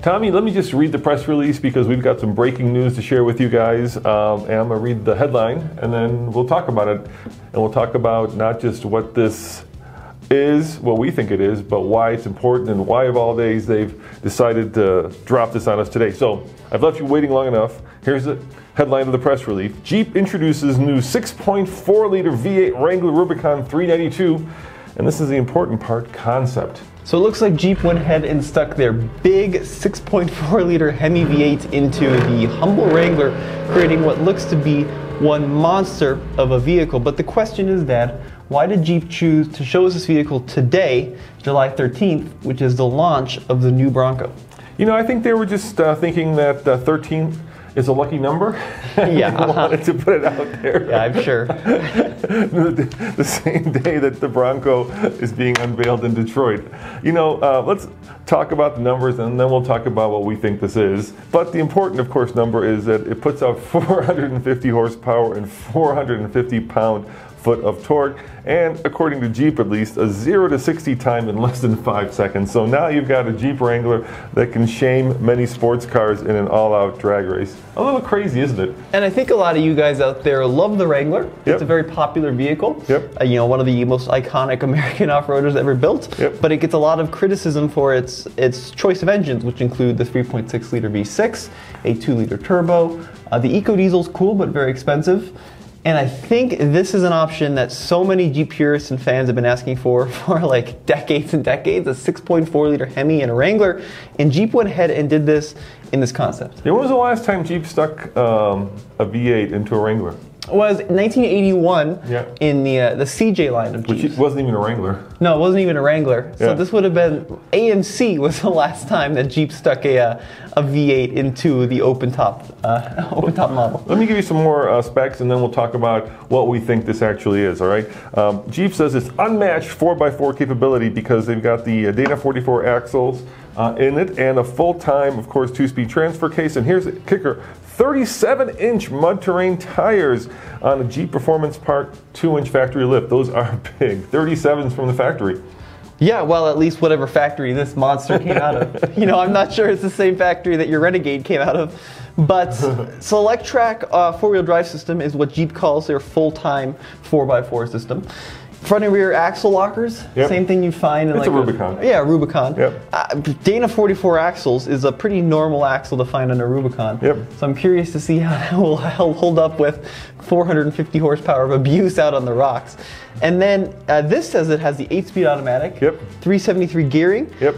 Tommy, let me just read the press release because we've got some breaking news to share with you guys. And I'm going to read the headline and then we'll talk about it. And we'll talk about not just what this is, what we think it is, but why it's important and why of all days they've decided to drop this on us today. So I've left you waiting long enough. Here's the headline of the press release. Jeep introduces new 6.4-liter V8 Wrangler Rubicon 392. And this is the important part, concept. So it looks like Jeep went ahead and stuck their big 6.4-liter Hemi V8 into the humble Wrangler, creating what looks to be one monster of a vehicle. But the question is, Dad, why did Jeep choose to show us this vehicle today, July 13th, which is the launch of the new Bronco? You know, I think they were just thinking that 13th is a lucky number. Yeah. They wanted to put it out there. Yeah, I'm sure. The same day that the Bronco is being unveiled in Detroit. You know, let's talk about the numbers and then we'll talk about what we think this is. But the important, of course, number is that it puts out 450 horsepower and 450 pound-foot of torque, and according to Jeep at least, a 0 to 60 time in less than 5 seconds. So now you've got a Jeep Wrangler that can shame many sports cars in an all-out drag race. A little crazy, isn't it? And I think a lot of you guys out there love the Wrangler. Yep. It's a very popular vehicle. Yep. You know, one of the most iconic American off-roaders ever built. Yep. But it gets a lot of criticism for its choice of engines, which include the 3.6-liter V6, a 2-liter turbo. The EcoDiesel's cool, but very expensive. And I think this is an option that so many Jeep purists and fans have been asking for like decades and decades, a 6.4-liter Hemi and a Wrangler. And Jeep went ahead and did this in this concept. Yeah, when was the last time Jeep stuck a V8 into a Wrangler? It was 1981 Yeah. in the CJ line of Jeeps. Which wasn't even a Wrangler. No, it wasn't even a Wrangler. So Yeah. this would have been, AMC was the last time that Jeep stuck a V8 into the open top model. Let me give you some more specs and then we'll talk about what we think this actually is, all right? Jeep says it's unmatched 4x4 capability because they've got the Dana 44 axles in it and a full-time, of course, 2-speed transfer case. And here's the kicker, 37-inch mud terrain tires on a Jeep Performance Park 2-inch factory lift. Those are big. 37s from the factory. Yeah, well, at least whatever factory this monster came out of. You know, I'm not sure it's the same factory that your Renegade came out of. But Select-Track four-wheel drive system is what Jeep calls their full-time 4x4 system. Front and rear axle lockers, Yep. Same thing you'd find in It's like a Rubicon. Yeah, Rubicon. Yep. Dana 44 axles is a pretty normal axle to find on a Rubicon. Yep. So I'm curious to see how that will hold up with 450 horsepower of abuse out on the rocks. And then this says it has the 8-speed automatic, Yep. 373 gearing, Yep.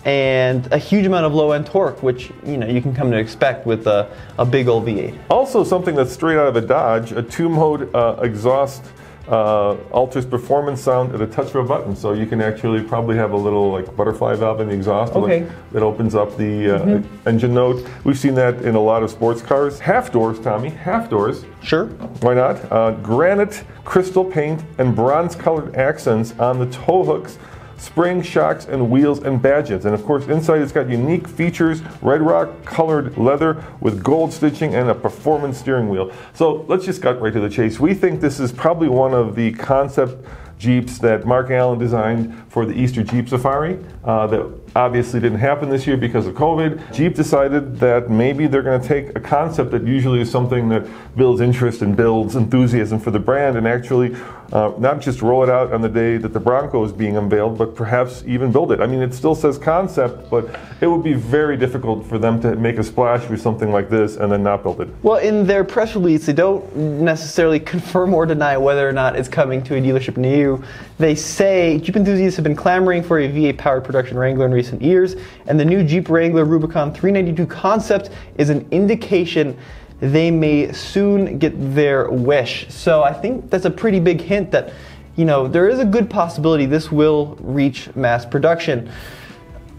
and a huge amount of low-end torque, which you can come to expect with a big old V8. Also something that's straight out of a Dodge, a 2-mode exhaust alters performance sound at a touch of a button, so you can actually probably have a little like butterfly valve in the exhaust that opens up the engine note. We've seen that in a lot of sports cars. Half doors, Tommy, half doors. Sure. Why not? Granite, crystal paint, and bronze-colored accents on the tow hooks, spring, shocks, and wheels and badges. And of course, inside it's got unique features, red rock colored leather with gold stitching and a performance steering wheel. So let's just cut right to the chase. We think this is probably one of the concept Jeeps that Mark Allen designed for the Easter Jeep Safari that obviously didn't happen this year because of COVID. Jeep decided that maybe they're going to take a concept that usually is something that builds interest and builds enthusiasm for the brand and actually not just roll it out on the day that the Bronco is being unveiled, but perhaps even build it. I mean, it still says concept, but it would be very difficult for them to make a splash with something like this and then not build it. Well, in their press release, they don't necessarily confirm or deny whether or not it's coming to a dealership near you. They say Jeep enthusiasts have been clamoring for a V8-powered production Wrangler in recent years, and the new Jeep Wrangler Rubicon 392 concept is an indication they may soon get their wish. So I think that's a pretty big hint that, there is a good possibility this will reach mass production.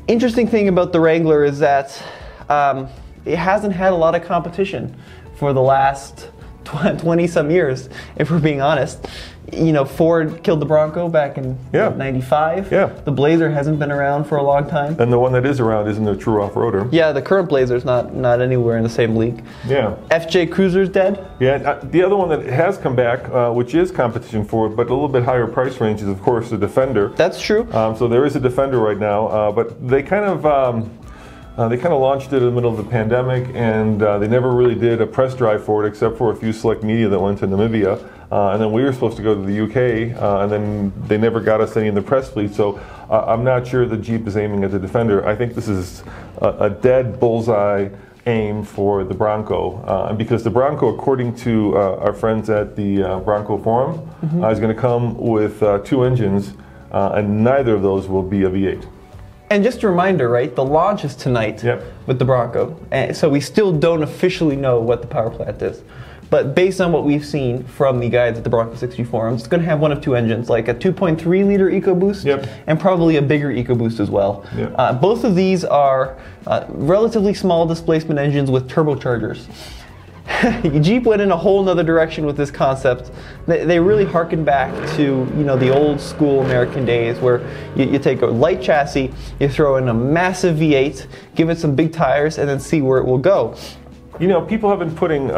Interesting thing about the Wrangler is that it hasn't had a lot of competition for the last 20-some years, if we're being honest. Ford killed the Bronco back in 95. Yeah. The Blazer hasn't been around for a long time. And the one that is around isn't a true off-roader. Yeah, the current Blazer's not anywhere in the same league. Yeah. FJ Cruiser's dead. Yeah, the other one that has come back, which is competition for it, but a little bit higher price range is, of course, the Defender. That's true. So there is a Defender right now, but they kind of They kind of launched it in the middle of the pandemic, and they never really did a press drive for it except for a few select media that went to Namibia. And then we were supposed to go to the UK, and then they never got us any in the press fleet. So I'm not sure the Jeep is aiming at the Defender. I think this is a dead bullseye aim for the Bronco, because the Bronco, according to our friends at the Bronco Forum, is going to come with 2 engines, and neither of those will be a V8. And just a reminder, right, the launch is tonight with the Bronco, and so we still don't officially know what the power plant is. But based on what we've seen from the guys at the Bronco 60 forums, it's going to have one of 2 engines, like a 2.3 liter EcoBoost and probably a bigger EcoBoost as well. Both of these are relatively small displacement engines with turbochargers. Jeep went in a whole nother direction with this concept. They really harken back to the old school American days where you take a light chassis, you throw in a massive V8, give it some big tires, and then see where it will go. People have been putting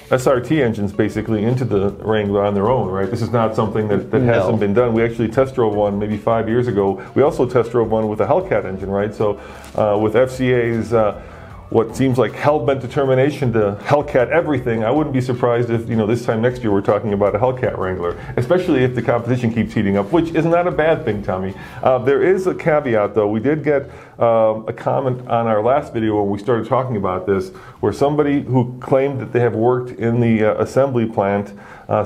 SRT engines basically into the Wrangler on their own, right? This is not something that hasn't been done. We actually test drove one maybe 5 years ago. We also test drove one with a Hellcat engine, right? So with FCA's what seems like hell-bent determination to Hellcat everything, I wouldn't be surprised if this time next year we're talking about a Hellcat Wrangler, especially if the competition keeps heating up, which is not a bad thing, Tommy. There is a caveat though. We did get a comment on our last video when we started talking about this, where somebody who claimed that they have worked in the assembly plant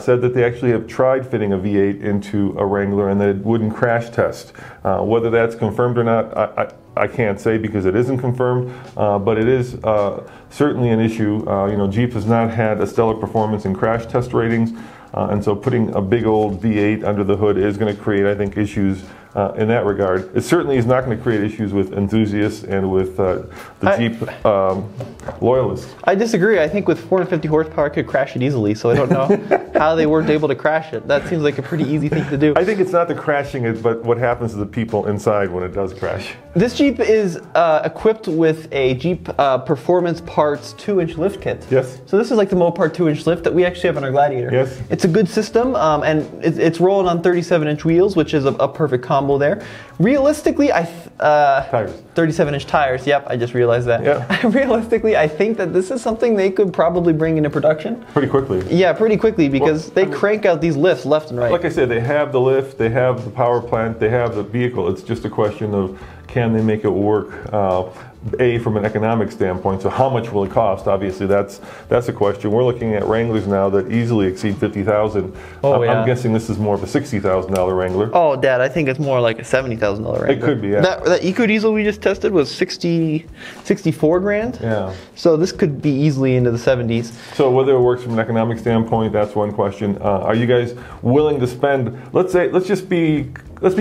said that they actually have tried fitting a V8 into a Wrangler and that it wouldn't crash test. Whether that's confirmed or not, I can't say because it isn't confirmed, but it is certainly an issue. Jeep has not had a stellar performance in crash test ratings, and so putting a big old V8 under the hood is going to create, I think, issues in that regard. It certainly is not going to create issues with enthusiasts and with the Jeep loyalists. I disagree. I think with 450 horsepower it could crash it easily, so I don't know how they weren't able to crash it. That seems like a pretty easy thing to do. I think it's not the crashing it, but what happens to the people inside when it does crash. This Jeep is equipped with a Jeep Performance Parts 2-inch lift kit. Yes. So this is like the Mopar 2-inch lift that we actually have on our Gladiator. Yes. It's a good system, and it's rolling on 37-inch wheels, which is a perfect combo there. Realistically, tires. 37-inch tires. Yep, I just realized that. Yeah. Realistically, I think that this is something they could probably bring into production pretty quickly. Yeah, pretty quickly, because they crank out these lifts left and right. Like I said, they have the lift, they have the power plant, they have the vehicle. It's just a question of can they make it work? From an economic standpoint, so how much will it cost? Obviously, that's a question. We're looking at Wranglers now that easily exceed $50,000. I'm guessing this is more of a $60,000 Wrangler. Oh, Dad, I think it's more like a $70,000 Wrangler. It could be, yeah. That EcoDiesel we just tested was 64 grand. Yeah. So this could be easily into the 70s. So whether it works from an economic standpoint, that's one question. Are you guys willing to spend? Let's be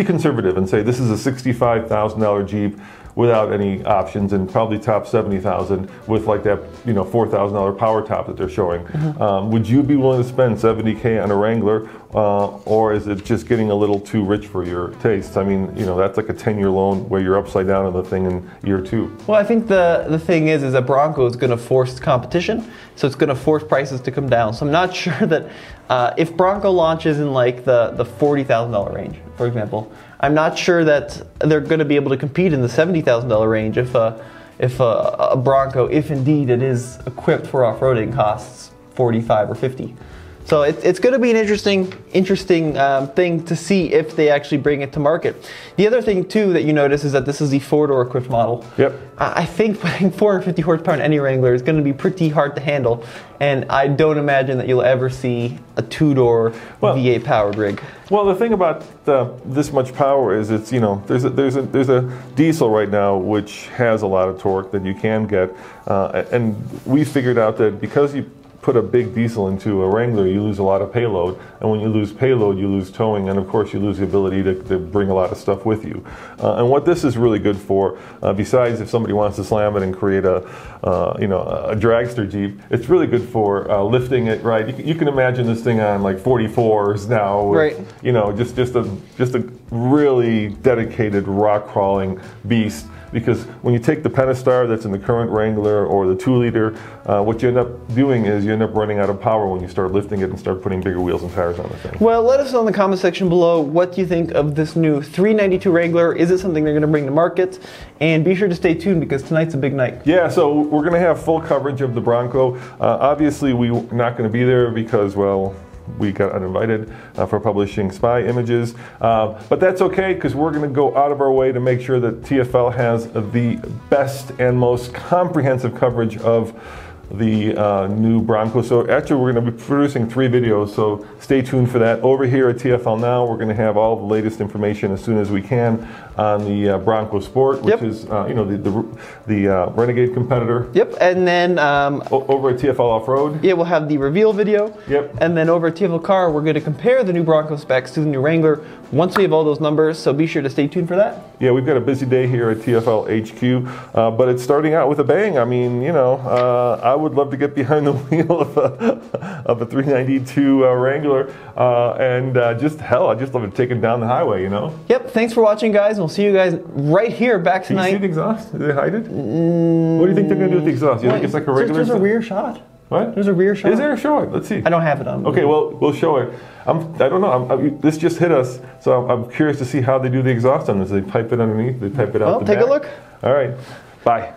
conservative and say this is a $65,000 Jeep without any options, and probably top $70,000 with like that $4,000 power top that they're showing. Would you be willing to spend $70K on a Wrangler, or is it just getting a little too rich for your taste? I mean, that's like a 10-year loan where you're upside down on the thing in year 2. Well, I think the thing is that Bronco is going to force competition, so it's going to force prices to come down. So I'm not sure that if Bronco launches in like the $40,000 range, for example, I'm not sure that they're going to be able to compete in the $70,000 range if a Bronco, if indeed it is equipped for off-roading, costs $45 or $50. So it's going to be an interesting thing to see if they actually bring it to market. The other thing too that you notice is that this is the 4-door equipped model. Yep. I think putting 450 horsepower in any Wrangler is going to be pretty hard to handle, and I don't imagine that you'll ever see a 2-door V8 powered rig. Well, the thing about this much power is it's there's a diesel right now which has a lot of torque that you can get, and we figured out that because you put a big diesel into a Wrangler, you lose a lot of payload, and when you lose payload, you lose towing, and of course you lose the ability to bring a lot of stuff with you. And what this is really good for, besides if somebody wants to slam it and create a dragster Jeep, it's really good for lifting it. Right, you can imagine this thing on like 44s now, with, right? Just a really dedicated rock crawling beast. because when you take the Pentastar that's in the current Wrangler or the 2-liter, what you end up doing is you end up running out of power when you start lifting it and start putting bigger wheels and tires on the thing. Well, let us know in the comment section below what you think of this new 392 Wrangler. Is it something they're going to bring to market? And be sure to stay tuned because tonight's a big night. Yeah, so we're going to have full coverage of the Bronco. Obviously, we're not going to be there because, well, we got uninvited for publishing spy images, but that's okay because we're going to go out of our way to make sure that TFL has the best and most comprehensive coverage of the new Bronco. So actually we're going to be producing 3 videos, so stay tuned for that. Over here at TFL Now, we're going to have all the latest information as soon as we can on the Bronco Sport, which is you know, the Renegade competitor. Yep, and then over at TFL Off-Road. Yeah, we'll have the reveal video. Yep. And then over at TFL Car, we're going to compare the new Bronco specs to the new Wrangler once we have all those numbers, so be sure to stay tuned for that. Yeah, we've got a busy day here at TFL HQ, but it's starting out with a bang. I mean, you know, I would love to get behind the wheel of a 392 Wrangler, and just hell, I just love it taking down the highway, you know? Yep, thanks for watching, guys, and we'll see you guys right here back tonight. Can you see the exhaust? Did they hide it? What do you think they're going to do with the exhaust? You think it's like a regular? There's a rear shot. What? There's a rear shot. Is there? Show it. Let's see. I don't have it on. Okay, well, we'll show it. I don't know. This just hit us, so I'm curious to see how they do the exhaust on this. They pipe it underneath. They pipe it out the back. Take a look. All right. Bye.